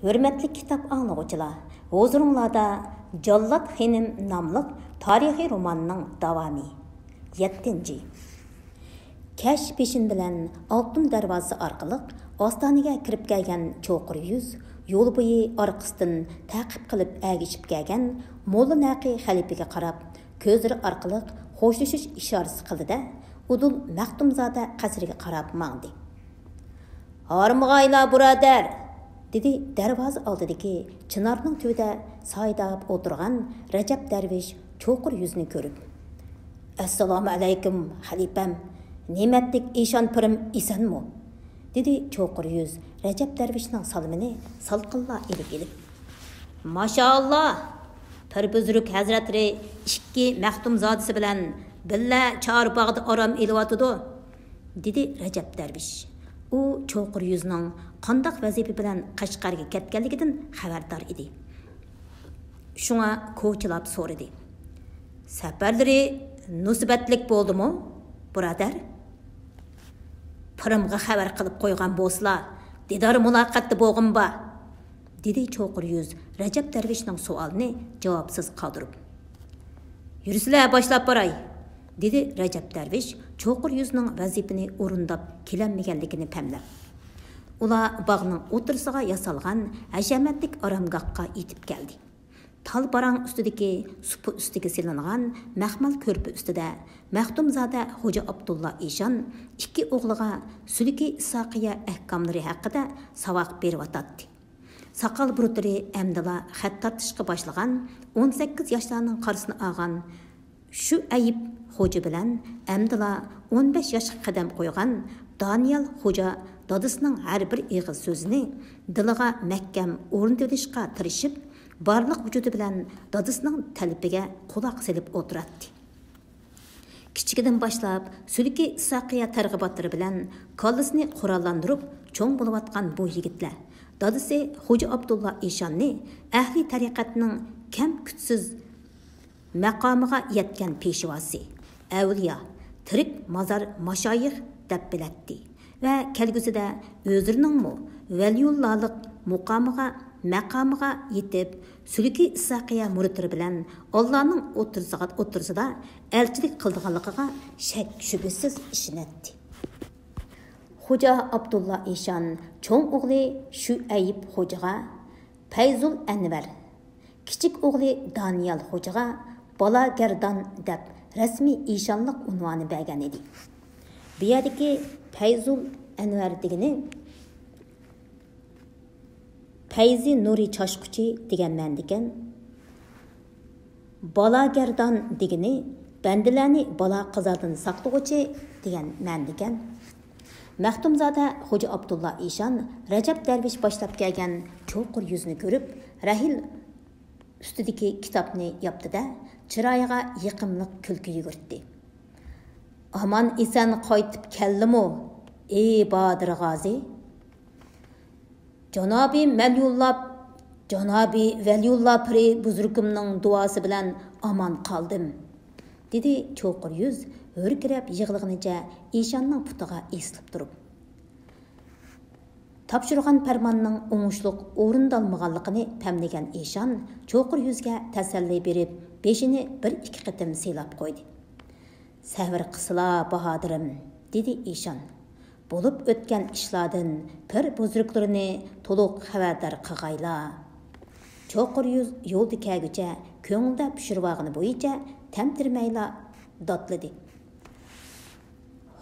Hürmetli kitap anlıqçılar, huzurunlarda Jallat Henim namlıq tarihi romanının davamı. 7. Kəş peşin bilen Altın Darvazası arqılıq Ostanıga kirib kelgan çoqur yüz, yol boyu arqısından taqib qilib əgişib kelgan Molla Naqi xalifəyə qarab, közləri arqılıq xoşlaşış işarəsi qıldı da, Udul Məxtumzada qasriga qarab mağdı. Harmığayla burader, dedi darvoza oldidagi Chinarning tövdə saydab o'tirgan Rajab Darvish cho'qir yuzini ko'rib. Assalomu alaykum xalifam, ne'matlik eshon pirim esanmi? Dedi cho'qir yuz Rajab Darvishning salomini salqinla ilib. Maşallah, pir buzruk hazratlari ikki Maxtumzodasi bilan billa Chorbog'da orom elayotidi, dedi Rajab Darvish. U cho'qir yuzning qandaq vazifa bilan Qashqarga ketganligidan xabardor edi. Shunga ko'chilab so'radi. Safarlari nusibatlik bo'ldimi, birodar? Pirimga xabar qilib qo'ygan bo'lslar, didor muloqotda bo'lg'in ba, dedi cho'qir yuz Rajab Darvishning savolini javobsiz qoldirib. Yursizlar, boshlab boray, dedi Rajab Darvish cho'qir yuzning vazifani o'rindab kelanmaganligini pamlab. Ular bog'ning o'tirsiga yasalgan hashamatlik oromgohga yetib keldi. Tal barang ustidagi supi ustiga silingan maxmal ko'rpa ustida Maxtumzoda Xo'ja Abdulla Eshon ikki o'g'liga Sulki Isoqiya ahkomlari haqida savoq berib o'tadi. Saqal burutlari amdila xat tortishga boshlagan 18 yoshlarning qarsini olgan shu ayib Xo'ja bilan amdila 15 yoshga qadam qo'ygan Daniel Xo'ja dadisining har bir ig'iz so'zini diliga mahkam o'rnatishga tirishib, barliq vujudi bilan dadisining talbiga quloq selib o'tiradi. Kichigidan boshlab Sulki Isoqiya targ'ibotlari bilan kollasini qurollantirib cho'ng bo'layotgan bu yigitlar dadisi Xo'ja Abdulla Eshonni ahli tariqatning kam kutsiz maqomiga yetgan peshvosi, avliyo, tirik mazar mashoyix deb bilatdi va kelgusida o'zlarining valiyullahlik maqomiga yetib, Sulki Isoqiya muritlari bilan Allohning o'tirsida elchilik qildiganligiga shak shubhasiz ishonadi. Xo'ja Abdulla Eshon cho'ng o'g'li shu ayib Xo'jaga Fayzul Anvar, kichik o'g'li Daniel Xo'jaga Bala Gardan deb rasmiy eshonlik unvoni bergan edi. Bu yerdagi Fayzul Anvar degani Fayzi Nuri Chashquchi degan ma'nodan, Bala Gardan degani bandilarni balo qazodan saqlag'uvchi degan ma'nodan. Maxtumzoda Xo'ja Abdulla Eshon Rajab Darvish boshlab kelgan cho'qir yuzni ko'rib, rahil ustidagi kitobni yopdi-da, chiroyiga yiqimliq kulki yugurtdi. Aman esan qaytib keldimi, ey Bodir G'ozi? Janobi Valiyullah piri buzrugimning duosi bilan aman qoldim, dedi cho'qir yuz o'rkirab yig'lig'inicha Eshonning putiga eslib turib. Topshirgan farmonning o'ngishliq o'rindalmaganligini pamlagan Eshon cho'qir yuzga tasalli berib, beshini bir-ikki qitim silab qo'ydi. Savr qisla bahodirim, dedi Eshon. Bo'lib o'tgan ishlardan pir buzruklarini to'liq xabardor qilg'ayla. Cho'qir yuz yo'lda kelguncha ko'ngilda pishirvog'ini bo'yicha tamtirmayla dotladi.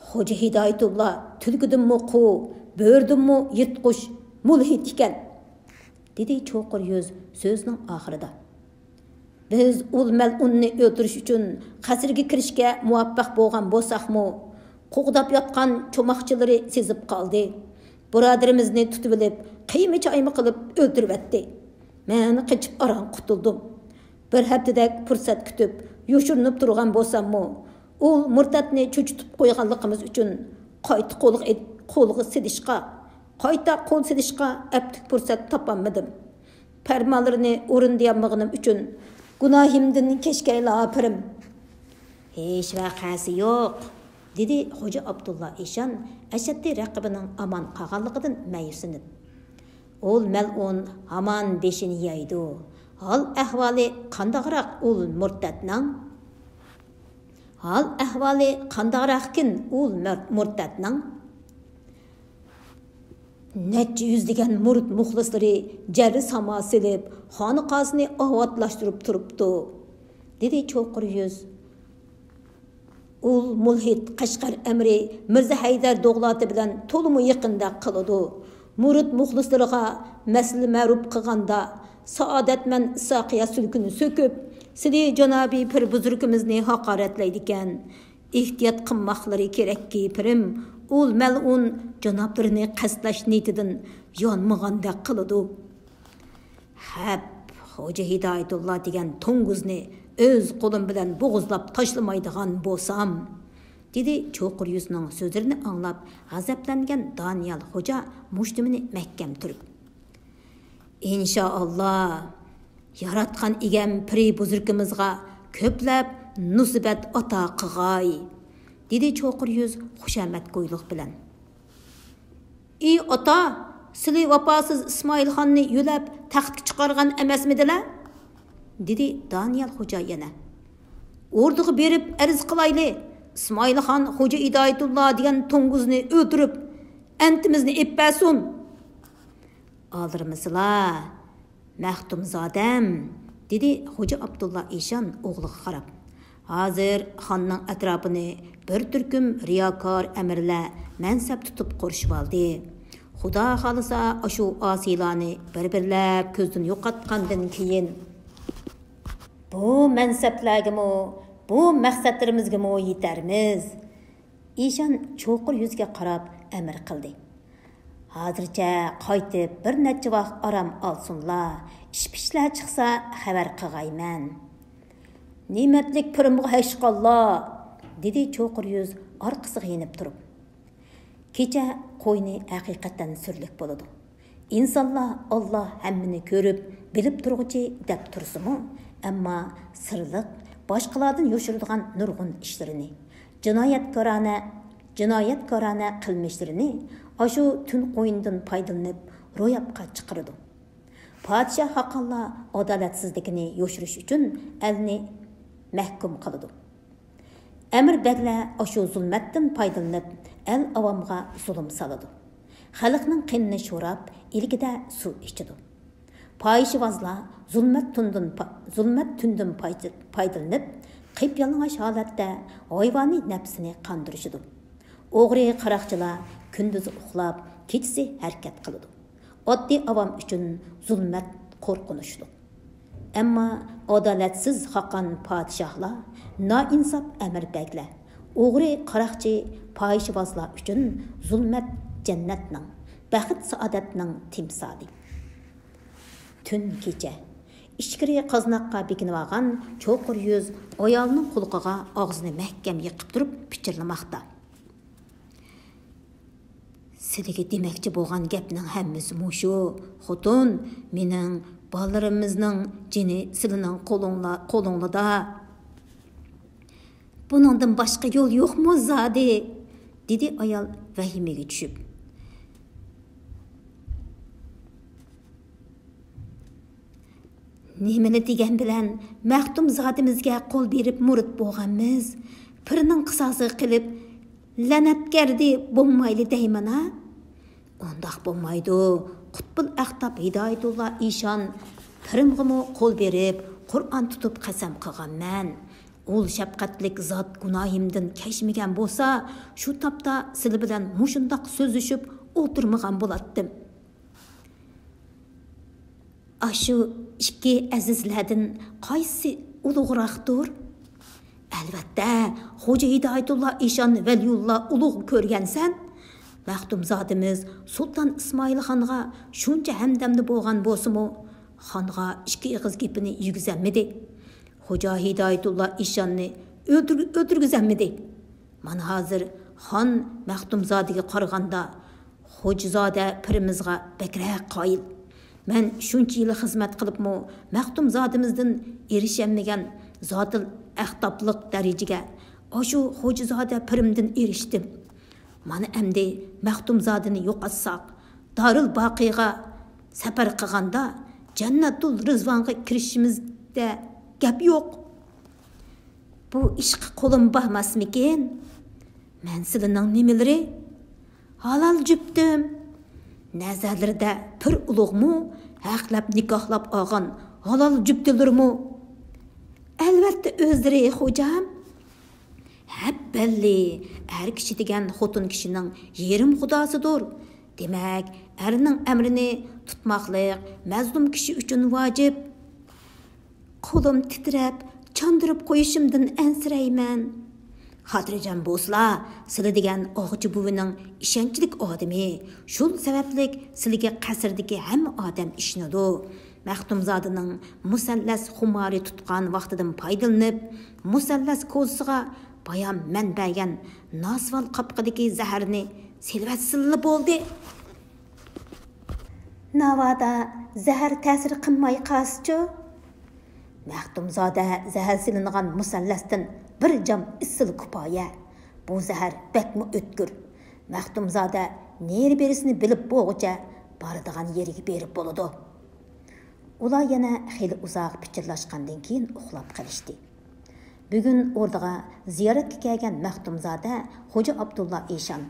Xo'ja Hidoyatulloh tulgudimmi qu, bo'rdimmi yirtqush mulhid ekan, dedi cho'qir yuz so'zning oxirida. Biz ul mal'unni o'ldirish uchun qasrga kirishga muvaffaq bo'lgan bo'lsaqmi, qo'g'dab yotgan cho'moqchilari sezib qoldi. Birodarimizni tutib olib, qiyma-choyma qilib o'ldiribdi. Men qichib aran qutuldim. Bir haftadak fursat kutib, yoshirinib turgan bo'lsam-mu, u murtadni cho'chitib qo'yganligimiz uchun qayta qo'lga sidishqa aptik fursat topolmadim. Farmonlarini o'rindayolmaganim uchun gunohimdan kechgayla pirim. Hech vaqasi yo'q, dedi Xo'ja Abdulla Eshon ashaddiy raqibining aman qolganligidan mayuslanib. Ol melun haman beşini yaydı. Hal ahvali qandaqraq ol murtadnan? Hal ahvali qandaqraqkin ol murtadnan? Neçe yüzlegen murid muxlisleri jarri sama silib, xoniqasini ahvatlaştırıp turupdu. Dedi çoqur yüz. Ul mulhid Qashqar emri Mirza Haydar Do'g'lati bilan to'liq yaqinda qiladi. Murid muxlislarga mas'ul ma'ruf qilganda saodatman Isaqiya sulkini söküp, sizli janobi pir buzurgimizni haqoratlaydi ekan. Ehtiyot qilmoqlari kerakki, pirim ul mal'un janoblarini qasdlash niyatidan yonmaganda qiladi. Hab Hoca Hidayetullah degan to'nguzni öz qo'lim bilan bo'g'izlab tashlamaydigan bo'lsam, dedi cho'qir yuzning so'zlarini anglab g'azablangan Daniyal Hoca mushtimini mahkam turib. İnşallah yaratgan egam piri buzurgimizga ko'plab nusibat ata qilg'ay, dedi cho'qir yuz xushamat qo'yliq bilan. Ey ota, sizli vafosiz Ismoilxonni yo'lab taxtga chiqargan emasmidilar? Dedi Daniyal Hoca yana. Orduga berib arz qilayli. Ismoilxon Hoca Hidayetullah degan to'nguzni o'tirib, antimizni eppasun. Alırmısılar, Maxtumzodam, dedi Hoca Abdullah Eshon o'g'liga qarab. Hozir xonning atrofini bir turkum riyokor amirlar mansab tutib qurishib oldi. Xudo xolisa shu osiylarni bir-birlab ko'zdan yo'qotgandan keyin bu mansablargami, bu maqsadlarimizgami yetarmiz. Eshon cho'qir yuzga qarab amr qildi. Hozircha qaytib bir necha vaqt aram olsunlar. İş-pishlar chiqsa xabar qilg'ayman. Ne'matlik pirimga hashqalloh, dedi cho'qir yuz orqasiga yenib turib. Kecha qo'yni haqiqatan surlik bo'ladi. İnsanlar Allah hammini ko'rib, bilib turguchi deb tursimi, ammo sirliq boshqalardan yo'shiradigan nurg'un ishlarini, jinoyatkorona qilmishlarini ashu tun qo'yindan foydalanib ro'yobga chiqaradi. Podshoh haqilla adolatsizligini yo'shirish uchun elni mahkum qiladi. Amir baglar ashu zulmatdan foydalanib el avomga zulm soladi. Xalqning qinni sho'rab, ilgida suv ichadi. Payishvozlar zulmat tundan foydalanib, qiyp-yalang'och holatda hayvoniy nafsini qondirishadi. O'g'ri qaroqchilar kunduz uxlab, kechasi harakat qiladi. Oddiy avam uchun zulmat qo'rqinchli. Ammo adolatsiz xaqon podshohlar, noinsof amir baglar, o'g'ri qaroqchi payishvozlar uchun zulmat jannatning, baxt saodatning timsoli. Tun kecha ichkiri qaznaqqa bekinib olgan cho'qir yuz ayolning qulqiga og'zini mahkam yiqib turib pichirlamoqda. Sizga demoqchi bo'lgan gapning hammasi mushu. Xotun, mening bolarimizning jini sizning qo'lingizda. Buningdan boshqa yo'l yo'qmi zodi? Dedi ayol vahimaga tushib. Nimani degan bilan Maxtumzodimizga qo'l berib murid bo'lganmiz, pirning qisosi qilib la'natgardi bo'lmayli deyman-a? Ondaq bo'lmaydi. Qutbul Aqtab Hidayetullah Eshon pirimg'imi qo'l berib, Qur'on tutib qasam qilganman. Ol shafqatlik zot gunohimdan kechmagan bo'lsa, shu topda sizlar bilan mushundoq so'zlashib o'tirmagan bo'latdim. Ashu ikki azizlardan qaysi ulug'roqdir? Albatta, Hoca Hidayetullah Eshon Valiyullah ulug' ko'rgansan. Maxtumzodimiz Sultan Ismoilxonga shuncha hamdamda bo'lgan bo'lsa-mu, xonga ikki ig'iz gapini yugizamidi. Hoca Hidayetullah Eshonni o'tirgizamidi. Mana hozir xon Maxtumzodiga qaraganda Hojizoda pirimizga bakrak qoyil. Men shuncha yil xizmat qilibmi, Maxtumzodimizdan erishammagan zotil axtoblik darajaga oshu Hojizoda pirimdan erishdim. Mana endi Maxtumzodini yo'qotsak, Darul Baqiga Сапар қылғанда Jannatul Rizvanға kirishimizdə gap yo'q. Bu ishqi qo'lim bahmasmikin? Men sizlarning nimaleri? Halal jüptüm. Nazarlarda pir ulug'mu, haqlab nikohlab olgan halal jüptilirmi? Albatta o'zlari xo'jam. Hep belli, er kishi degan xotin kishining yerim xudosidir. Demak, erning amrini tutmoqlik mazlum kishi uchun vojib. Qo'lim titrab, chandırıp qo'yishimdan ansirayman. Xotirjam bo'lsizlar, sizlar degan og'chi buvining ishonchlik odami. Shul sabablik sizlarga qasrdagi hamma odam ishonadi. Maxtumzodaning musallas xumori tutgan vaqtidan foydalanib, musallas ko'zsiga bayon man bergan nosval qopqidagi zaharni selvatsilla bo'ldi. Navada zahar ta'sir qilmay qolsa, Maxtumzoda zahar silingan musallasdan bir jam issil kifoya. Bu zahar bakmi o'tkir. Maxtumzoda neri berisini bilib bo'g'icha boradigan yeriga berib bo'ladi. Ular yana xeyli uzoq pichirlashgandan keyin uxlab qolishdi. Bugun o'rdaga ziyoratga kelgan Maxtumzoda Xo'ja Abdulla Eshon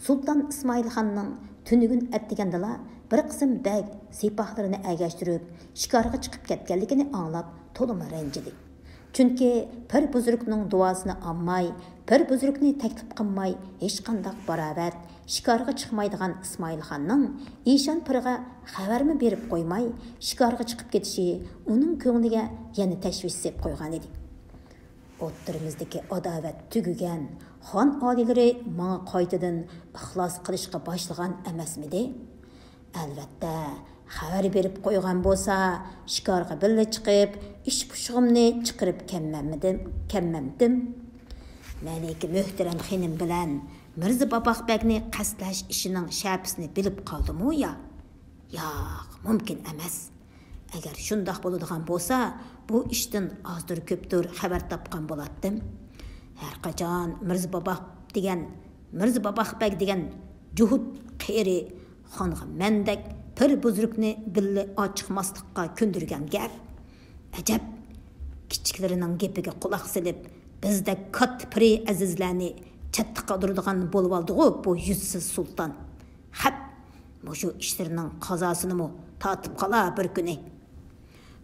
Sultan Ismoilxonning tunigun atdigandala bir qism bag sipohlarini agashtirib shikarga chiqib ketganligini anglab to'lima ranjidi. Chunki pir buzrukning duosini olmay, pir buzrukni taklif qilmay hech qanday barobat shikarga chiqmaydigan Ismoilxonning Eshon pirga xabarmi berib qo'ymay shikarga chiqib ketishi uning ko'ngliga yana tashvish sep qo'ygan edi. O'ttirimizdagi adovat tugugan, xon olilari menga qaytadan ixlos qilishga boshlagan emasmidi? Albatta, xabar berib qo'ygan bo'lsa, shikarga birga chiqib, ish pushig'imni chiqarib kelmamdim. Malika muhtaram xinim bilan Mirza Babaqbekni qasdlash ishining shapsini bilib qoldim-u ya? Yo'q, mumkin emas. Agar shundoq bo'ladigan bo'lsa, bu ishdan ozdir ko'pdir xabar topgan bo'lardim. Har qachon Mirza Babaqbek degan juhud qeri xonga mendek pir buzrukni billi ochiqmaslikqa ko'ndirgan gap. Ajab, kichiklarining gapiga quloq silib, bizda kat piri azizlarni chattiq qoldiradigan bo'lib oldi-ku bu yuzsiz sulton. Hap, mushu ishlarining qazosini tatib qolar bir kuni.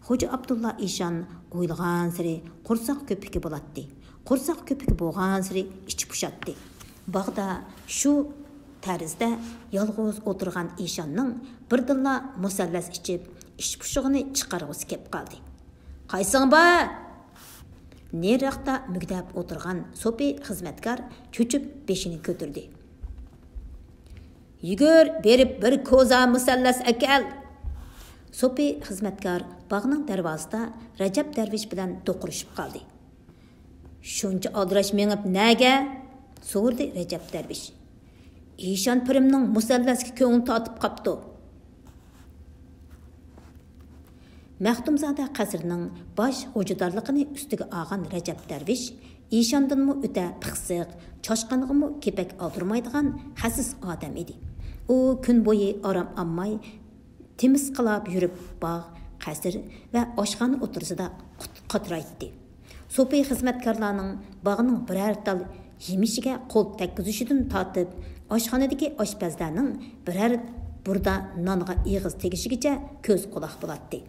Xo'ja Abdulla Eshon o'ylagan siri qursoq ko'piki bo'ladi. Qursoq ko'piki bo'lgan siri ichi pushatdi. Bog'da shu tarzda yolg'iz o'tirgan Eshonning birdilla musallas ichib, ish pushig'ini chiqarg'isi kelib qoldi. Qaysing ba? Neraqda mugdab o'tirgan so'pi xizmatkor cho'chib beshini ko'tirdi. Yugur, berib bir ko'za musallas akal. So'pi xizmatkor bog'ning darvozasida Rajab Darvish bilan to'qirishib qoldi. Shuncha aldirash mengib naga? So'rdi Rajab Darvish. Eshon pirimning musallasga ko'ngil tatib qopti. Maxtumzoda qasrning bosh xo'jadorligini ustiga olgan Rajab Darvish Eshondanmi o'ta piqsiq, choshqanig'imi kepak oldirmaydigan xasis odam edi. U kun bo'yi orom olmay temiz qilib yurib bog', qasr va oshxona o'tirsida qatiraydi. So'pi xizmatkorlarning bog'ning biror tal yemishiga qo'l tekkizishidan tortib, oshxonadagi oshpazlarning biror burda nonga ig'iz tegishigacha ko'z quloq bo'ladi.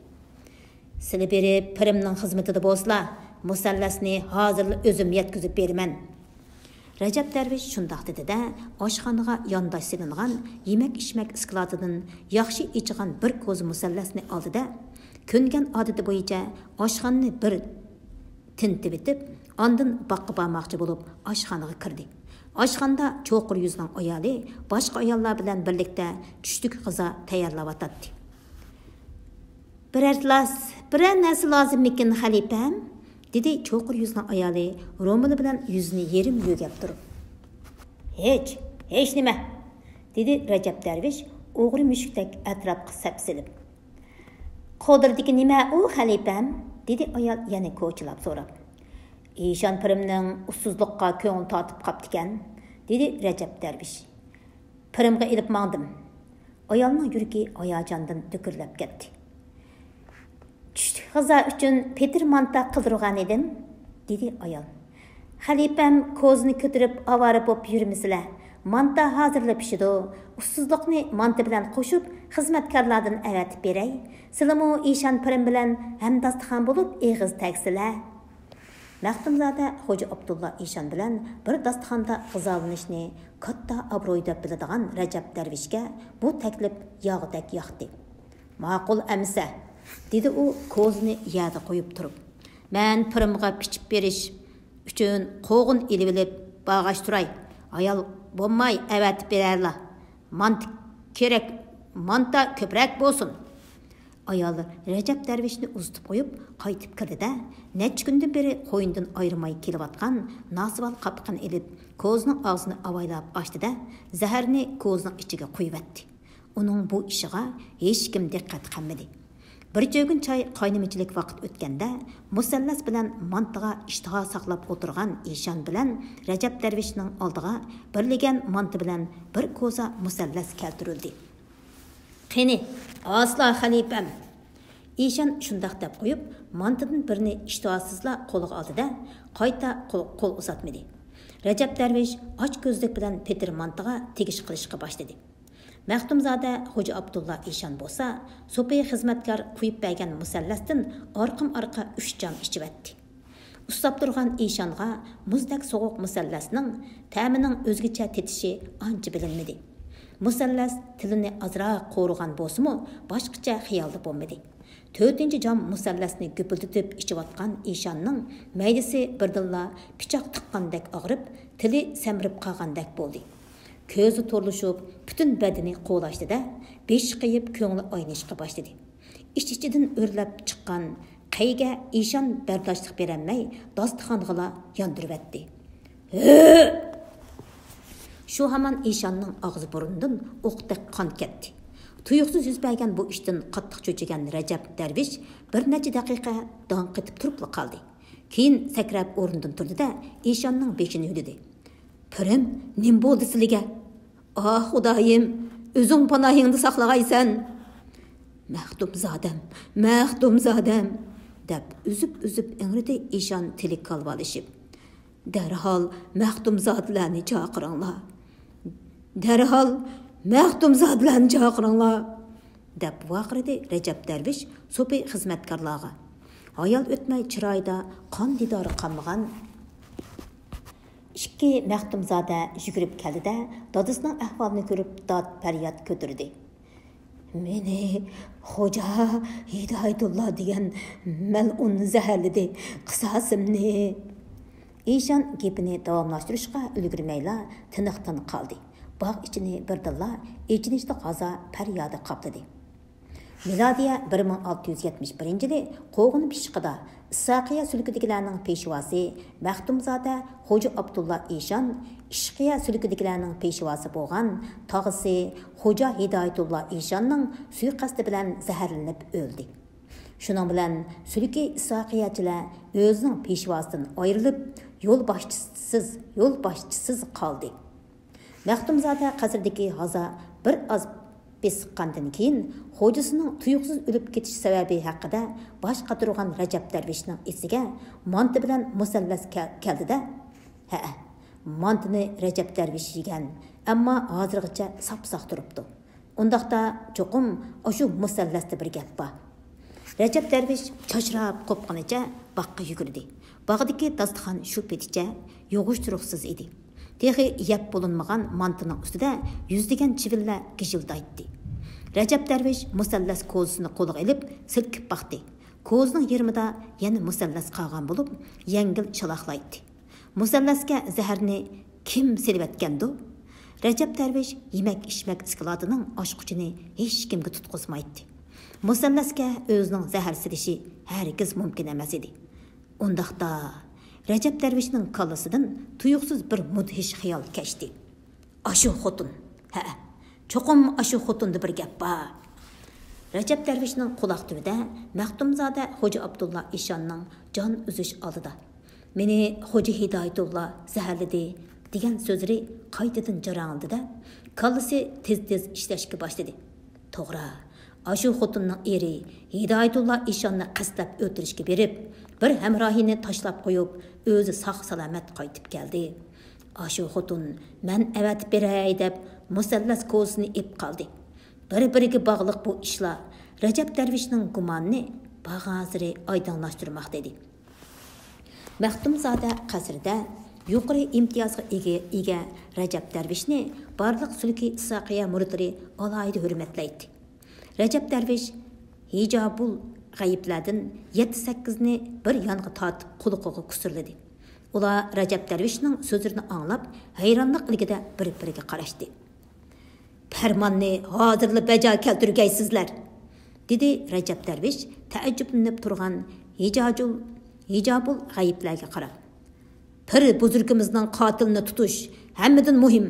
Sizlar berib pirimning xizmatida bo'lsizlar, musallasni hozir o'zim yetkazib beraman. Rajab Darvish shundoq dedi-da, oshxonaga yondosh silingan yemak-ichmak iskladidan yaxshi ichigan bir ko'z musallasni oldida, ko'ngan odati bo'yicha oshxonani bir tintib bitib, ondan boqqa bormoqchi bo'lib oshxonaga kirdi. Oshxonada cho'qir yuzning ayoli boshqa ayollar bilan birlikda tushlik g'izo tayyorlayotdi. Biror narsa lozimmikin xalifam? Dedi cho'qir yuzning ayoli ro'mili bilan yuzini yerim yo'gab turib. Hech nima, dedi Rajab Darvish o'g'ri mushukdek atrofga sapsilib. Qo'dirdiki nima u xalifam? Dedi ayol yana ko'chilab so'rab. Eshon pirimning ussuzlikqa ko'ngil tortib qopti ekan, dedi Rajab Darvish. Pirimga ilib mangdim. Ayolning yuragi hayajondan dukirlab ketdi. Tushlik g'iza uchun Peter manta qildirgan edim, dedi ayol. Xalifam ko'zni ko'tarib avara bo'lib yurmisizlar. Manta hozirlab pishidi. Ussizlikni manta bilan qo'shib xizmatkorlardan avatib beray. Sizlarmu Eshon pirim bilan hamdastixon bo'lib eg'iz tagsizlar. Maxtumzoda Xo'ja Abdulla Eshon bilan bir dasturxonda g'izolanishni katta obro'y deb biladigan Rajab Darvishga bu taklif yog'dak yoqdi. Ma'qul amsa, dedi u ko'zni yerga qo'yib turib. Men pirimga pichib berish uchun qo'g'in ilib olib bag'ash turay. Ayol bo'lmay avatib berarlar. Manta kerak, manta ko'proq bo'lsin. Ayol Rajab Darvishni uzitib qo'yib qaytib kirdi-da, necha kundan beri qo'yindan ayirmay kelayotgan nasval qapqini ilib, ko'zning og'zini avaylab ochdi-da, zaharni ko'zning ichiga qo'yibdi. Uning bu ishiga hech kim diqqat qilmadi. Bir jo'gin choy qaynimichilik vaqt o'tganda, musallas bilan mantiga ishtiha saqlab o'tirgan Eshon bilan Rajab Darvishning oldiga birligan manti bilan bir ko'za musallas keltirildi. Qani, asla xalifam. Eshon shundoq deb qo'yib, mantidan birini ishtihasizla qo'liga oldi-da, qayta qo'l uzatmadi. Rajab Darvish och ko'zlik bilan Peter mantiga tegish qilishga boshladi. Maxtumzoda Xo'ja Abdulla Eshon bo'lsa, so'piy xizmatkor quyib bergan musallasdan orqa 3 jam ichibdi. Ustab turgan Eshonga muzdak so'g'uq musallasning ta'mining o'zgacha tetishi ancha bilinmadi. Musallas tilini azroq qo'rg'an bo'lsa-mu, boshqacha xiyolda bo'lmadi. 4-jam musallasni gupiltib ichayotgan Eshonning maydasi birdilla pichoq tiqqandek og'rib, tili samrib qolgandek bo'ldi. Ko'zi to'rlashib, butun badani qo'lashdi-da, besh qiyib ko'ngli o'ynashga boshladi. İç-içidan o'rlab chiqqan qayga Eshon bardoshlik berolmay, dasturxonga yondiribdi. Shu hamon Eshonning og'zi burundan o'qdek qon ketdi. Tuyuqsiz yuz bergan bu ishdan qattiq cho'chigan Rajab Darvish bir necha daqiqa dong qetib turib qoldi. Keyin sakrab o'rnidan turdi-da, Eshonning beshini yulidi. Pirim, nim bo'ldi sizlarga? Ah, Xudoyim, o'zing panohingni saqlag'aysan. Maxtumzodam, deb uzib ingridi Eshon tili qalvalishib. Darhol Maxtumzodlarni chaqiringlar. Deb vaqirdi Rajab Darvish so'pi xizmatkorlarga. Ayol o'tmay chiroyda qon didori qolmagan ikki Maxtumzoda yugurib keldi-da, dadasining ahvolini ko'rib dod faryod ko'tardi. Meni Xo'ja Hidoyatulloh degan mal'un zaharladi, qisosimni. Eshon gapini davomlashtirishga ulgurmayla tiniqdan qoldi. Bog' ichini birdilla echinishli g'azo faryodi qopladi. Milodiya 1671-yili qo'g'in pishqida Isaqiya sulkidigilarning peshvosi Maxtumzoda Xo'ja Abdulla Eshon, Ishqiya sulkidigilarning peshvosi bo'lgan tog'isi Xo'ja Hidoyatulloh Eshonning suiqasdi bilan zaharlanib o'ldi. Shuning bilan sulki Isaqiyachilar o'zining peshvosidan ayrilib, yo'l boshchisiz qoldi. Maxtumzoda qasrdagi g'azo bir oz besiqqandan keyin xo'jasining tuyuqsiz o'lib ketish sababi haqida bosh qatirgan Rajab Darvishning esiga manti bilan musallas keldi-da. Mantini Rajab Darvish yegan, ammo hozirgacha sap-saq turibdi. Undaqda cho'qim o'shu musallasda bir gap bor. Rajab Darvish chachrab qopqanicha baqqa yugurdi. Bog'dagi dasturxon shu peticha yo'g'ush-turuqsiz edi. Texi yap bo'linmagan mantining ustida yuzlagan chivillar gijildaydi. Rajab Darvish musallas ko'zini qo'liga olib silkib baqdi. Ko'zning yermida yana musallas qolgan bo'lib, yengil chalaqlaydi. Musallasga zaharni kim selib etgandi? Rajab Darvish yemak-ichmak iskilodining oshquchini hech kimga tutqizmaydi. Musallasga o'zining zahar silishi hargiz mumkin emas edi. Undaqda Rajab Darvishning kallasidan tuyuqsiz bir mudhish xiyol kechdi. Ashu xotun. Cho'qim ashu xotunda bir gap bor. Rajab Darvishning quloq tubida Maxtumzoda Xo'ja Abdulla Eshonning jon uzish oldida meni Xo'ja Hidoyatulloh zaharladi degan so'zlari qaytadan jarangildi-da, kallasi tez-tez ishlashga boshladi. To'g'ri, ashu xotinning eri Hidoyatullo ishonni qasdlab o'tirishga berib, bir hamrohini tashlab qo'yib, o'zi sog' salomat qaytib keldi. Ashu xotin "Men avatib beray" deb musallas ko'zini ep qoldi. Bir-biriga bog'liq bu ishlar Rajab Darvishning gumonini bag'aziri oydinlashtirmoqda edi. Maxtumzoda qasrida yuqori imtiyozga ega Rajab Darvishni barliq sulki Isoqiya muritlari alohida hurmatlaydi. Rajab Darvish hijobul g'ayiblardan 7-8 ni bir yonga tortib quliqiga kusurladi. Ular Rajab Darvishning so'zlarini anglab, hayronlik ilgida bir-biriga qarashdi. "Farmonni hozirli bajo keltirgaysizlar", dedi Rajab Darvish taajjublanib turgan hijobul g'ayiblarga qarab. "Pir buzurgimizning qotilini tutish hammadan muhim.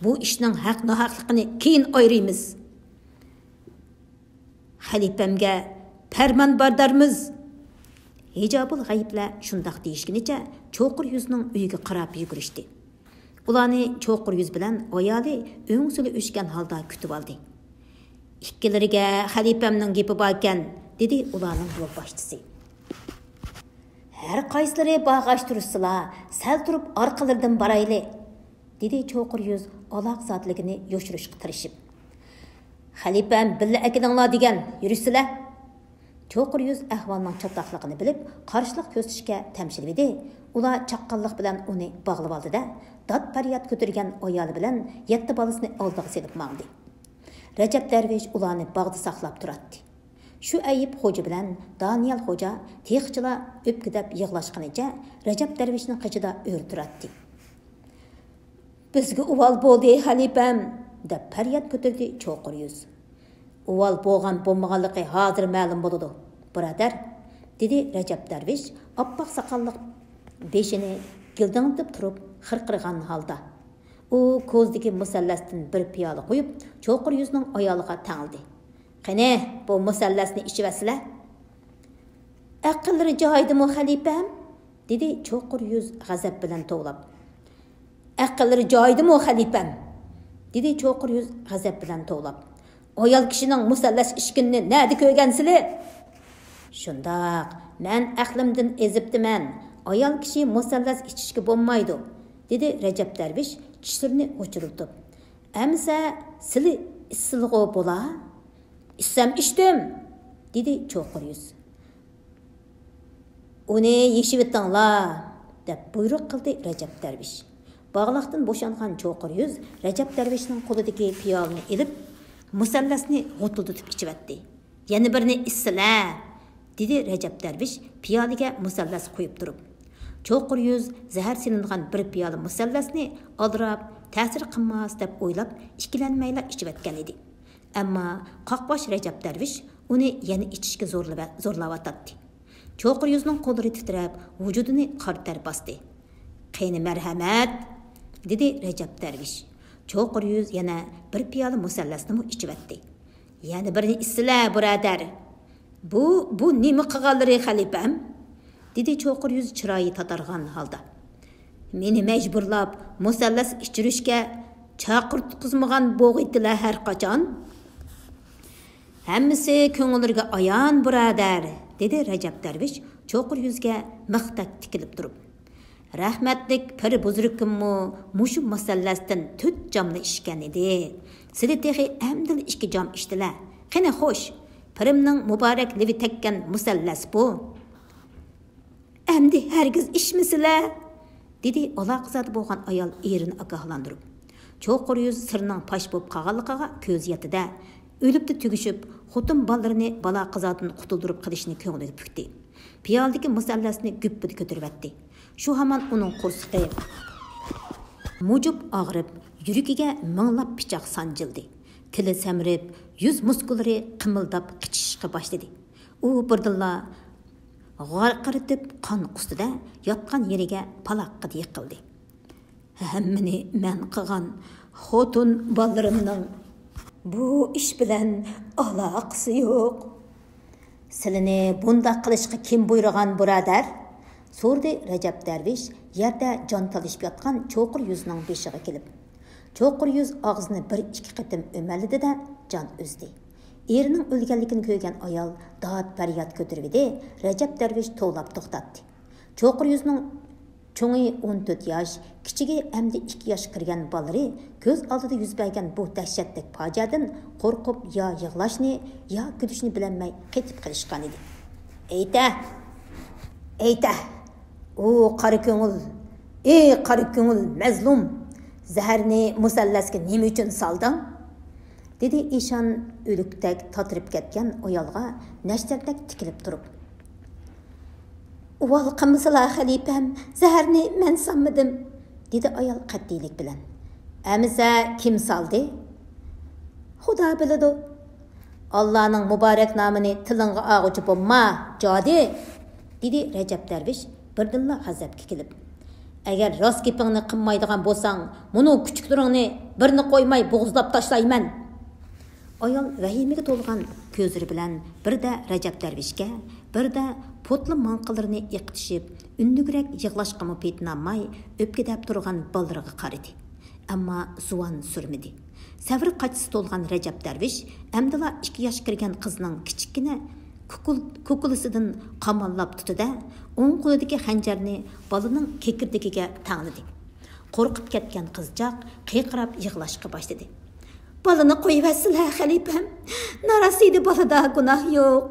Bu ishning haq-nohaqligini keyin ayraymiz. Xalifamga farmon bardormiz." Hijobul g'ayiblar shundoq deyishgunicha cho'qir yuzning uyiga qarab yugurishdi. Ularni cho'qir yuz bilan ayoli o'ngsili o'shgan holda kutib oldi. "Ikkilariga xalifamning gapi bor ekan", dedi ularning yo'l boshchisi. "Har qaysilari bag'ash tursalar, sal turib orqalaridan borayli", dedi cho'qir yuz aloq zotligini yoshirishga tirishib. "Xalifam billa akidinglar degan, yurishsizlar." Cho'qir yuz ahvolning chatoqligini bilib, qarshilik ko'rsatishga tamshildi. Ular chaqqonlik bilan uni bog'lab oldi-da, dod faryod ko'targan ayoli bilan 7 bolasini oldiga selib mangdi. Rajab Darvish ularni bog'da saqlab turadi. Shu Ayib xo'ja bilan Daniyal xo'ja teqchilar o'pkidab yig'lashganicha Rajab Darvishning qichida o'l turadi. "Bizga uval bo'ldi, xalifam", deb faryod ko'tardi cho'qir yuz. "Uval bo'lgan bo'lmaganligi hozir ma'lum bo'ladi, birodar", dedi Rajab Darvish oppoq soqolliq beshini gildingtib turib xirqirgan holda. U ko'zdagi musallasdan bir piyola qo'yib, cho'qir yuzning ayoliga tangildi. "Qani, bu musallasni ichivasizlar?" "Aqllari joyidimi, xalifam?" dedi cho'qir yuz g'azab bilan to'g'lab. "Aqllari joyidimi, xalifam?" dedi cho'qir yuz g'azab bilan to'g'lab. "Ayol kishining musallas ishkinni nada ko'rgansizlar?" "Shundoq, men aqlimdan ezibdiman. Ayol kishi musallas ichishga bo'lmaydi", dedi Rajab Darvish tishlarini o'chiriltib. "Amsa sizlar issilg'o bo'la?" "Issam ichdim", dedi cho'qir yuz. "Uni yeshivittinglar", deb buyruq qildi Rajab Darvish. Bog'liqdan bo'shangan cho'qir yuz Rajab Darvishning qo'lidagi piyolani ilib, musallasni g'utuldatib ichivatdi. "Yana birini issizlar", dedi Rajab Darvish piyoliga musallas qo'yib turib. Cho'qir yuz zahar silingan bir piyola musallasni aldirab, ta'sir qilmas deb o'ylab, ikkilanmayla ichivatgan edi. Ammo qoqbosh Rajab Darvish uni yana ichishga zo'rlayotdi. Cho'qir yuzning qo'llari titrab, vujudini qartar bosdi. "Qani marhamat", dedi Rajab Darvish. Cho'qir yuz yana bir piyola musallasni ichivatdi. "Yana birini issizlar, birodar." Bu nima qilganlari, xalifam?" dedi cho'qir yuz chiroyi tatargan holda. "Meni majburlab musallas ichirishga chaqirtqizmagan bo'g'itdilar har qachon." "Hammasi ko'ngillarga ayon, birodar", dedi Rajab Darvish cho'qir yuzga maqtak tikilib turib. "Rahmatlik pir buzrukimmi mushu musallasdan 4 jamni ishgan edi. Sizlar texi amdil 2 jam ishdilar. Qani xo'sh, pirimning muborak livi tekkan musallas bu. Amdi hergiz ishmisizlar?" dedi aloqazat bo'lgan ayol erini ogohlantirib. Cho'qir yuz sirning pash bo'lib qolganligiga ko'z yetdi-da, o'libdi tugishib, xotin bolalarni balo qizotdan qutuldirib qilishni ko'ngliga pukdi. Piyoldagi musallasni güppidi ko'taribdi. Shu hamon uning qo'rsiqi mujub og'rib, yuragiga minglab pichoq sanjildi. Tili samirib, yuz muskullari qimildab qichishishga boshladi. U birdilla g'arqiritib qon qustida yotgan yeriga paloqqa yiqildi. "Hammani men qilgan xotin bolalarimning bu ish bilan aloqasi yo'q. Sizlarni bundaq qilishga kim buyurgan, birodar?" so'rdi Rajab Darvish yerda jon talishib yotgan cho'qir yuzning beshiga kelib. Cho'qir yuz og'zini 1-2 qitim o'malidi-da jon uzdi. Erining o'lganligini ko'rgan ayol dod faryod ko'tarib edi. Rajab Darvish to'lab to'xtatdi. Cho'qir yuzning cho'ngi 14 yosh, kichigi endi 2 yosh kirgan balari ko'z oldida yuz bergan bu dahshatli fojiadan qo'rqib yo yig'lashni, yo kulishni bilolmay qetib qilishgan edi. Ayta! O qari ko'ngil, qari ko'ngil mazlum, zaharni musallasga nima uchun solding? Dedi ishon o'likdek tatirib ketgan ayolga nashtardak tikilib turib. Uval qimsila xalifam, zaharni men solmadim, dedi ayol qat'iylik bilan. Amisa kim soldi? Xudo biladi. Allohning muborak nomini tilingga og'uchi bo'lma, jodi, dedi Rajab Darvish birdinla g'azabga kelib. Agar rost gapingni qilmaydigan bo'lsang, muni kuchuklaringni birini qo'ymay bo'g'izlab tashlayman. Ayol vahimaga to'lgan ko'zlari bilan birda Rajab Darvishga, birda potli manqalarini yiqitishib, undugurak yig'lashqami petnamay o'pkadab turgan ballarga qaradi. Ammo zuvan surmidi. Savr qachisi to'lgan Rajab Darvish amdila 2 yosh kirgan qizning kichikkina ko'kulisidan qamallab tutdi-da, o'ng qo'lidagi xanjarni balaning kekirdigiga tangdi. Qo'rqib ketgan qizchaq qiyqirab yig'lashga boshladi. Balani qo'yivasizlar, xalifam. Narasiydi balada gunoh yo'q,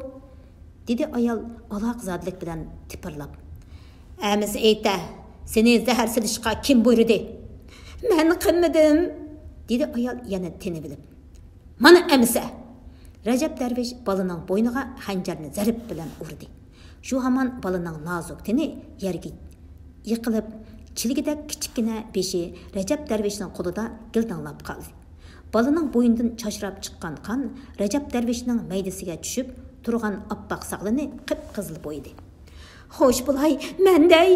dedi ayol aloq zodlik bilan tipirlab. Amiz ayta, seni zahar silishga kim buyurdi? Men qilmadim, dedi ayol yana tinibilib. Mana amisa. Rajab Darvish balaning bo'yniga xanjarni zarb bilan urdi. Shu hamon balaning nozuk tini yerga yiqilib, chilgidek kichkina beshi Rajab Darvishning qo'lida gildanglab qoldi. Balaning bo'ynidan chashrab chiqqan qon Rajab Darvishning maydasiga tushib turgan oppoq saqlini qip-qizil bo'ydi. Xo'sh bo'lay, menday.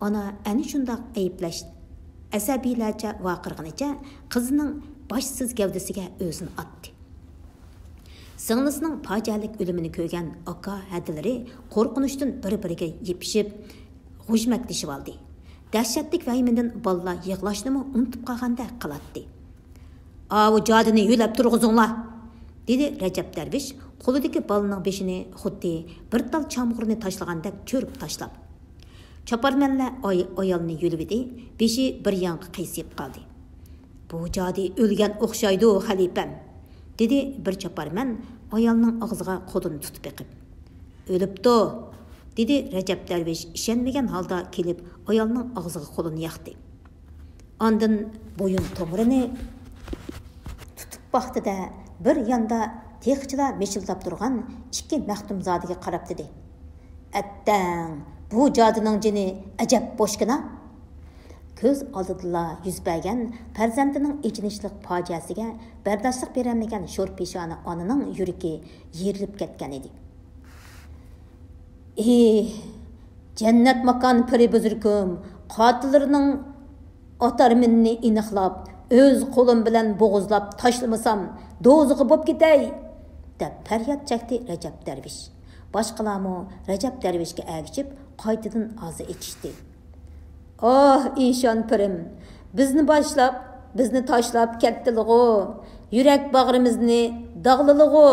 Ona ana shundoq ayiblash asabiylarcha vaqirganicha qizining boshsiz gavdasiga o'zini atdi. Singlisining fojialik o'limini ko'rgan aka hadilari qo'rqinishdan bir-biriga yepishib, g'ujmaklashib oldi. Dahshatlik vahimadan bolalar yig'lashnimi unutib qolganda qiladi. "Avu jodini yo'lab turg'izinglar", dedi Rajab Darvish qo'lidagi bolaning beshini xuddi bir tal chamg'urni tashlagandek cho'rib tashlab. Chaparmanlar ayolni yo'libidi, beshi bir yangi qiysiib qoldi. "Bu jodi o'lgan o'xshaydi, xalifam", dedi bir chaparman ayolning og'ziga qo'lini tutib eqib. "O'libdi", dedi Rajab Darvish ishonmagan holda kelib ayolning og'ziga qo'lini yoqdi. Ondan bo'yin to'g'rini tutib baxtida bir yanda texchilar meshildab turgan 2 maxtumzodiga qarab dedi. "Attang, bu jodining jini ajab bo'shkina." Ko'z oldida yuz bergan farzandining ichinishlik fojiasiga bardoshlik berolmagan sho'r peshona onaning yuragi yerilib ketgan edi. Jannat makon piri buzurkum, qotillarining otarminni iniqlab, o'z qo'lim bilan bo'g'izlab tashlamasam, do'zaxga bo'lib ketay, deb faryod chekdi Rajab Darvish. Boshqalarmi Rajab Darvishga ergishib, qaytadan og'zi ichishdi. "Oh, ishon pirim, bizni tashlab ketdilig'u, yurak bag'rimizni dog'lilig'u.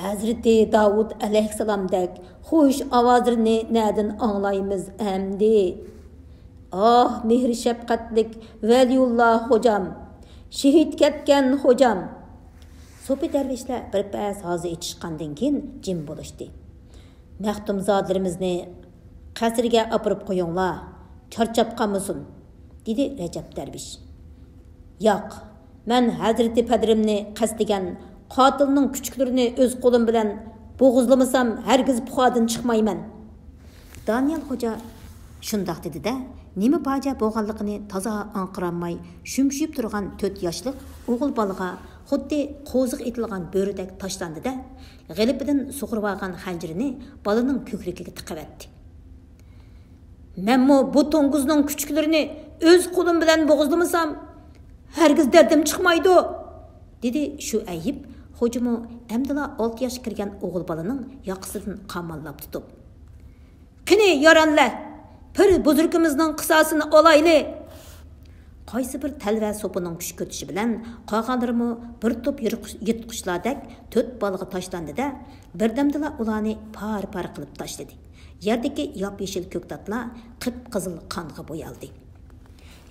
Hazreti Davud alayhissalomdek xush ovozini nadin anglaymiz endi. Oh, mehr shafqatlik Valiyulloh hojam, shahid ketgan hojam." So'pi darvishlar bir pas og'zi ichishgandan keyin jim bo'lishdi. "Maxtumzodlarimizni qasrga opirib qo'yinglar, charchab qolmasin", dedi Rajab Darvish. "Yo'q, men Hazrati Padrimni qasdigan qotilning kuchuklarini o'z qo'lim bilan bo'g'izlamasam, hargiz puxodan chiqmayman." Daniel xo'ja shundoq dedi-da, nima foji'a bo'lganligini toza anqiramay shumshib turgan 4 yoshlik o'g'il bolaga xuddi qo'ziq etilgan bo'ridek tashlandi-da, g'ilipidan sug'urib olgan xanjirini bolaning ko'kragiga tiqavetdi. "Menmi bu to'ng'izning kuchuklarini o'z qo'lim bilan bo'g'izlamasam, hargiz dardim chiqmaydi", dedi shu ayib xo'jimi amdila 6 yosh kirgan o'g'il bolaning yoqasidan qamallab tutib. "Qani yaranlar, pir buzurgimizning qisosini olayli. qaysi bir təlvə sopuning kuch ko'tishi bilan qolganlarimi bir to'p yirtqichlardek 4 balga tashlandi-da, birdamdala ularni par-par qilib tashladi. Yerdagi yop-yeshil ko'ktatlar qip-qizil qonga bo'yaldi.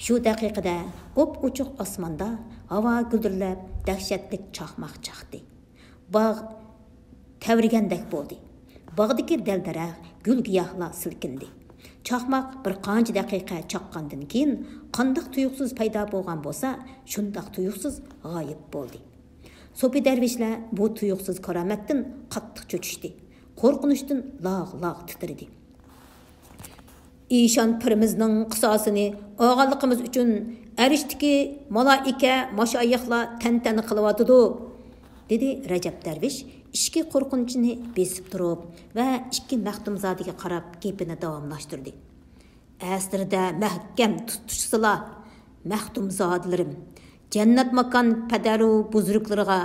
Shu daqiqada op-uchuq osmonda havo guldirlab dahshatli chaqmoq chaqdi. Bog' tavrigandek bo'ldi. Bog'dagi dal-daraxt, gul-giyohlar silkindi. Chaqmoq bir qancha daqiqa chaqqandan keyin qandoq tuyuqsiz paydo bo'lgan bo'lsa, shundoq tuyuqsiz g'oyib bo'ldi. So'pi darvishlar bu tuyuqsiz karomatdan qattiq cho'chishdi. Qo'rqinishdan log'-log' titradi. İşan pirimizning qisosini og'anligimiz uchun arishdiki malaika mashoyixlar tantana qilyotidi, dedi Rajab darvish ishki qo'rqinchini besib turib va ikki maxtumzodiga qarab gapini davomlashtirdi. Aslida mahkam tutishsizlar, maxtumzodlarim, jannat makon padaru buzruklarga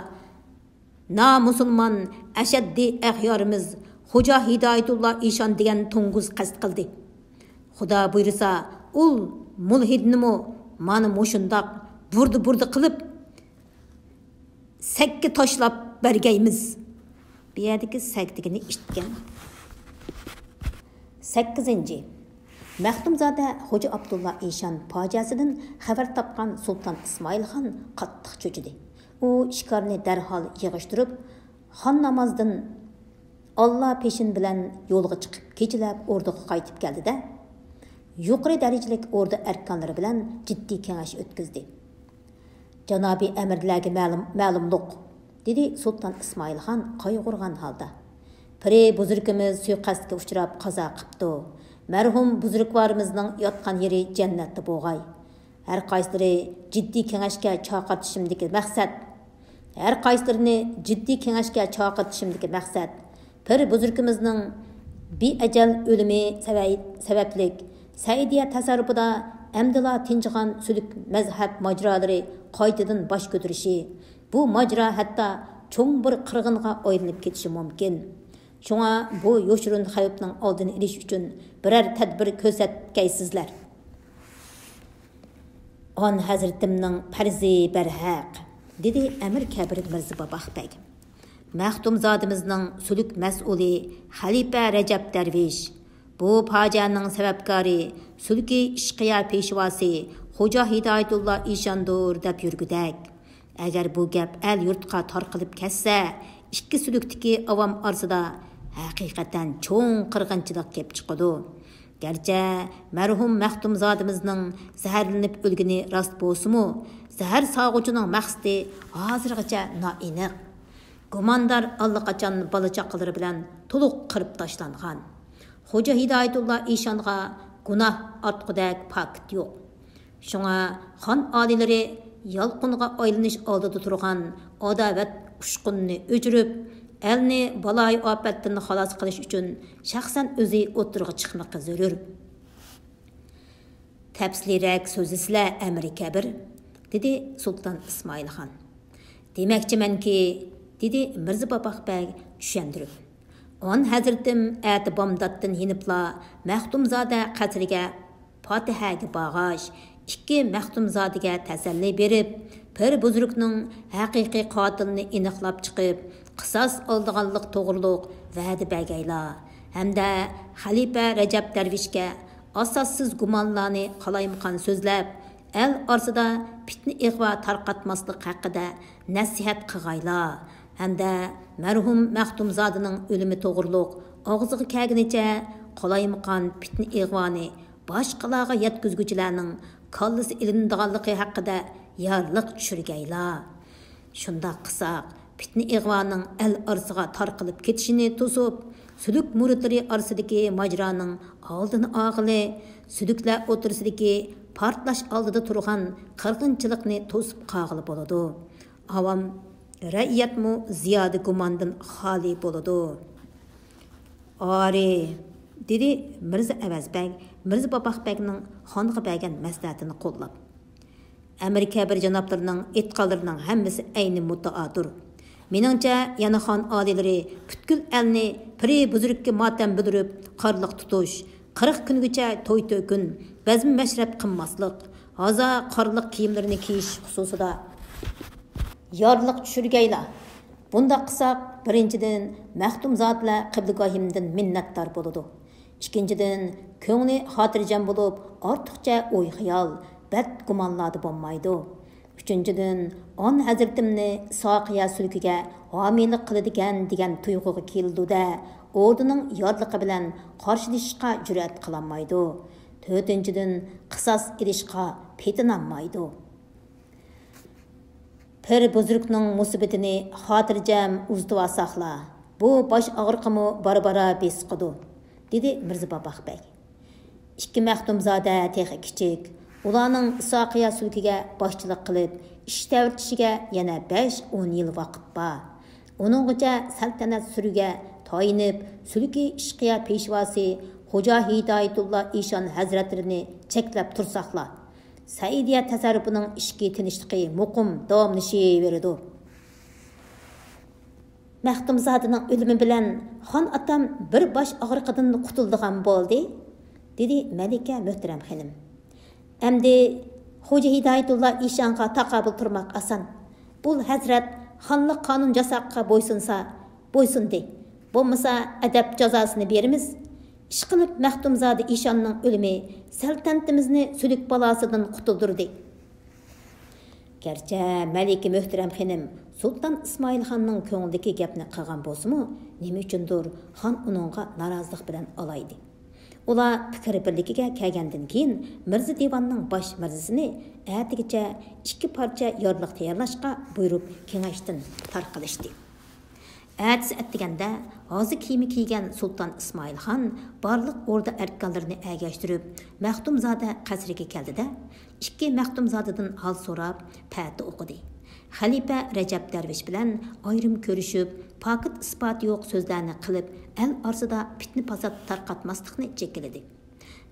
na musulmon ashaddiy ahyorimiz Xo'ja Hidoyatulloh İşan degan to'ng'iz qasd qildi. Xudo buyursa, ul mulhidnimi mana mushundoq burdi qilib sakki tashlab bergaymiz. Bu yerdagi saktigini eshitgan. 8. Maxtumzoda Xo'ja Abdullah İşan fojiasidan xabar topgan Sultan Ismoilxon qattiq cho'chidi. U ishkorni darhol yig'ishtirib, xon namozdan Allah peşin bilan yo'lga chiqib, kechalab o'rdaga qaytib keldi-da, yuqori darajalik ordu erkanları bilan ciddi kengash o'tkazdi. Janobi amirlarga ma'lumlik, dedi Sultan Ismoilxon qayg'urgan holda. Piri buzurkimiz suiqasdga uchrab qazo qilibdi. Marhum buzurkvarimizning yotgan yeri jannatda bo'lg'ay. Har qaysilari jiddiy kengashga chaqirtishimdagi maqsad. Har qaysilarini jiddiy kengashga chaqirtishimdagi maqsad. Pir buzurkimizning beajal o'limi sabablik Saidiya tasarrufida əmdila tinchigan sülük mazhab majralari qaytadan bosh ko'tarishi, bu majra hatta cho'ng bir qirg'inga aylanib ketishi mumkin. Shunga bu yo'shirun xavfning oldini olish uchun biror tadbir ko'rsatgaysizlar. On hazratimning farzi barhaq, dedi Amir Kabir Mirza Babaqbek. Maxtumzodimizning sülük mas'uli Xalifa Rajab darvish bu facianing sababkori sulki ishqiya peshvosi Xo'ja Hidoyatulloh İşandur deb yurgudak. Agar bu gap el yurtqa tarqalib ketsa, ikki sulukdagi avam orasida haqiqatan cho'ng qirg'inchilik kelib chiqadi. Garchi marhum maxtumzodimizning zaharlanib o'lgani rost bo'lsa-mu, zahar sog'uvchining maqsadi hozirgacha noaniq. Gumondor allaqachon bola chaqalari bilan to'liq qirib tashlangan. Xo'ja Hidoyatulloh İşanға gunoh ortqudak pakt yo'q. Shunga xon olilari yolqinga aylanish oldida turgan adovat ushqunni o'chirib, elni baloy ofatdan xalos qilish uchun shaxsan o'zi o'tirg'i chiqmoqqa zarur. Tafsilroq so'zisizlar Amir Kabir, dedi Sultan Ismoilxon. Demakchimanki, dedi Mirza Babaqbek tushundirib. On hazratim ati bomdatdan hinibla Maxtumzoda qasriga Fotihaga bag'ash, ikki Maxtumzodaga tasalli berib, pir buzrukning haqiqiy qotilini aniqlab chiqib, qisos oldiganlik to'g'riliq va'da bergaylar. Hamda Xalifa Rajab darvishga asossiz gumonlarni qalaymaqan so'zlab, el orasida fitna ig'vo tarqatmaslik haqida nasihat qilgaylar. Hamda marhum Maxtumzodaning o'limi to'g'riliq og'ziga kelganicha qolaymaqan fitna ig'voni boshqalarga yetkazguchilarning kallasi ilindiganligi haqida yorliq tushirgaylar. Shundoq qilsak, fitna ig'voning el orasiga tarqalib ketishini to'sib, sülük muritlari orasidagi majroning oldini og'ili, sülüklar o'tirsidagi portlash oldida turgan qirg'inchilikni to'sib qog'ili bo'ladi. Avam ra'iyatmu ziyoda gumondan xoli bo'ladi. Ori, dedi Mirza Avazbek, Mirza Babaqbekning xonga bergan maslahatini qo'llab. Amir Kabir janoblarining e'tiqodlarining hammasi ayni mutaadir. Meningcha, yana xon olilari butkul elni piri buzrukka motam bildirib, qarliq tutish, 40 kungacha to'y-to'kun, bazm mashrab qilmaslik, Haza qarlıq kiyimlerini kiyish xususida yorliq tushirgayla. Bunda qısaq, birinchidan Maxtumzodlar Qibligahimdan minnatdor bo'ladi. İkinchidan ko'ngli xotirjam bo'lib, ortiqcha o'y-xayol, bad gumonlarda bo'lmaydi. Uchinchidan on hazratimni Soqiya sulkiga homiylik qiladigan degan tuyg'uga keldi-da, o'zining yorliqi bilan qarshilashishga jur'at qilolmaydi. To'rtinchidan qisos ilishga petinolmaydi. Pir buzrukning musibatini xotirjam uzdib olsaqla, bu bosh og'riqimi bara besqidi, dedi Mirza Babaqbek. İkki Maxtumzoda texi kichik, ularning Soqiya sulkiga boshchilik qilib, ish tavirtishiga yana 5-10 yil vaqt bor. Uninggacha saltanat suriga tayinib, sulki ishqiya peshvosi Xo'ja Hidoyatulloh Eshon hazratlarini cheklab tursaqla, Saidiya tasarrufining ishki tinchligi muqim davomlashaveradi. Maxtumzodaning o'limi bilan xon otam bir bosh og'riqidan qutuldigan bo'ldi, dedi Malika muhtaram xonim. Endi Xo'ja Hidoyatulloh Eshonga taqobil turmoq oson. Bu hazrat xonlik qonun jasaqqa bo'ysunsa, bo'ysundi. Bo'lmasa adab jazosini beramiz. Ishqilib Maxtumzoda Eshonning o'limi saltanatimizni suluk balosidan qutuldirdi. Gerçi Malika muhtaram xonim Sultan Ismoilxonning ko'nglidagi gapni qilgan bo'lsa-mu, nima uchundir xon uningga norozilik bilan olaydi. Ular fikr birligiga kelgandan keyin Mirza Devonning bosh mirzisini atigacha 2 parcha yorliq tayyorlashga buyurib kengashdan tarqalishdi. Әтісі әттігенде, азы киімі киген Sultan Ismoilxon барлық орда әрканларыны әгәштіріп, Maxtumzoda қасірге келді де, 2 Maxtumzodaдан hal sorab, пәті оқыды. Xalifa Rajab Darvish bilan ayrim ko'rishib, pakit isbot yo'q so'zlarni qilib, el arsida fitna fasod tarqatmaslikni chekiladi.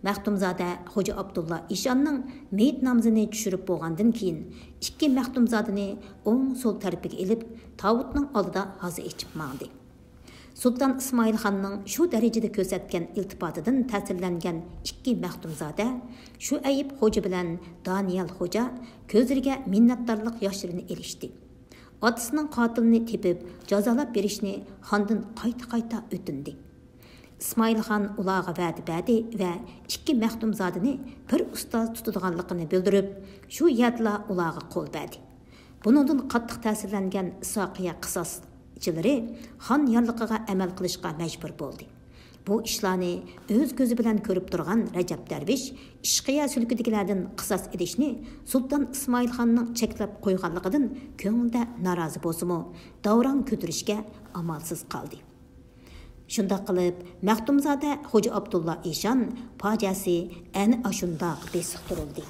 Maxtumzoda Xo'ja Abdullah Eshonning meyit namzini tushirib bo'lgandan keyin 2 Maxtumzodani o'ng so'l tarafiga ilib, tavutning oldida hazi ichib mangdi. Sultan Ismoilxonning shu darajada ko'rsatgan iltifotidan ta'sirlangan 2 Maxtumzoda shu ayib xo'ja bilan Daniyal xo'ja ko'zlariga minnatdorlik yoshlarini elishdi. Otasining qotilini tepib, jazolab berishni xondan qayta o'tindi. Ismoilxon ularga va'da berdi va 2 Maxtumzodani bir ustoz tutadiganligini bildirib, shu yerda ularga qo'l berdi. Buningdan qattiq ta'sirlangan Soqiya qisoschilari xon yorliqiga amal qilishga majbur bo'ldi. Bu ishlarni o'z ko'zi bilan ko'rib turgan Rajab Darvish ishqiya sulkidagilardan qisos edishni Sultan Ismoilxonning cheklab qo'yganligidan ko'ngilda norozi bo'lsa-mu, davron ko'tarishga amalsiz qoldi. Shundoq qilib, Maxtumzoda Xo'ja Abdullah Eshon fojiasi ana ashundoq besiq turildi.